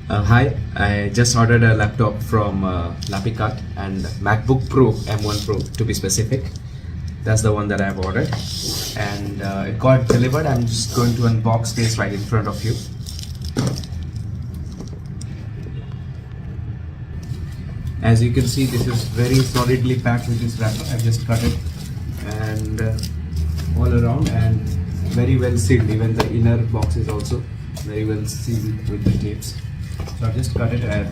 Hi, I just ordered a laptop from Lapicart and MacBook Pro, M1 Pro to be specific. That's the one that I've ordered, and it got delivered. I'm just going to unbox this right in front of you. As you can see, this is very solidly packed with this wrapper. I've just cut it and all around, and very well sealed. Even the inner box is also very well sealed with the tapes. So I've just cut it, and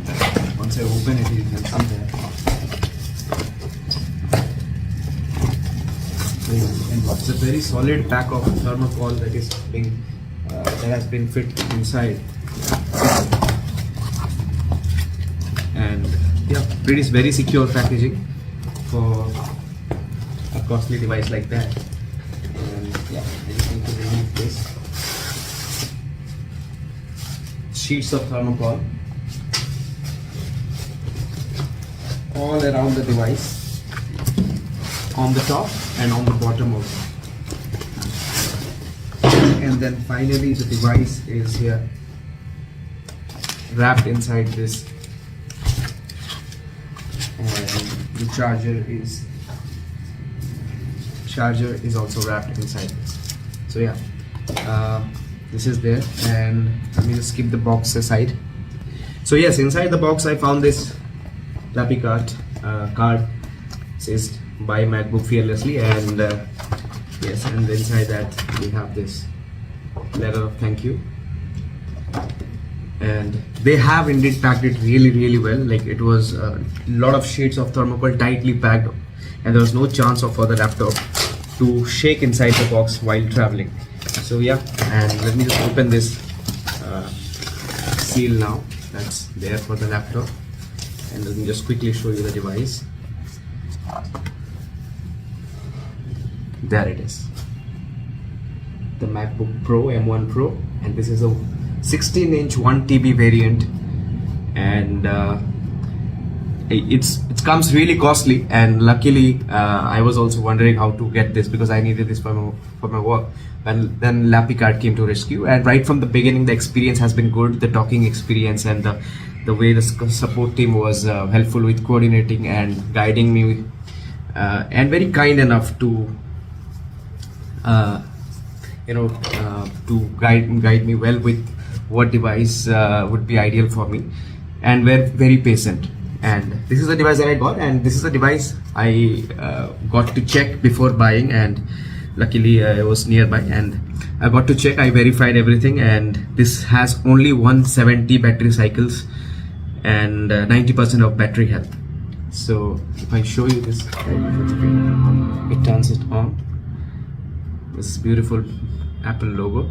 once I open it, you can see that. And it's a very solid pack of thermocol that is being that has been fit inside. And yeah, it is very secure packaging for a costly device like that. And yeah, I just need to remove this. Sheets of thermocol all around the device, on the top and on the bottom also. And then finally the device is here wrapped inside this, and the charger is also wrapped inside this. So yeah, this is there, and let me just keep the box aside. So yes, inside the box I found this Lapicart card. It says buy MacBook fearlessly, and yes, and inside that we have this letter of thank you. And they have indeed packed it really well. Like, it was a lot of sheets of thermocol tightly packed, and there was no chance of for the laptop to shake inside the box while traveling. So yeah, and let me just open this seal now that's there for the laptop, and let me just quickly show you the device. There it is, the MacBook Pro, M1 Pro, and this is a 16-inch 1 TB variant, and it comes really costly. And luckily, I was also wondering how to get this because I needed this for my work. And then Lapicart came to rescue, and right from the beginning, the experience has been good. The talking experience and the way the support team was helpful with coordinating and guiding me, and very kind enough to to guide me well with what device would be ideal for me, and were very patient. And this is the device that I got, and this is the device I got to check before buying, and luckily I was nearby and I got to check. I verified everything, and this has only 170 battery cycles and 90% of battery health. So if I show you this, it turns it on. This beautiful Apple logo.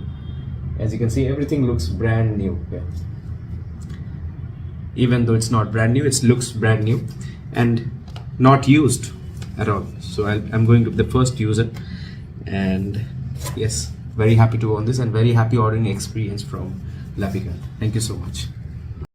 As you can see, everything looks brand new here. Even though it's not brand new, it looks brand new and not used at all. So I'm going to be the first user, and yes, very happy to own this, and very happy ordering experience from Lapicart. Thank you so much.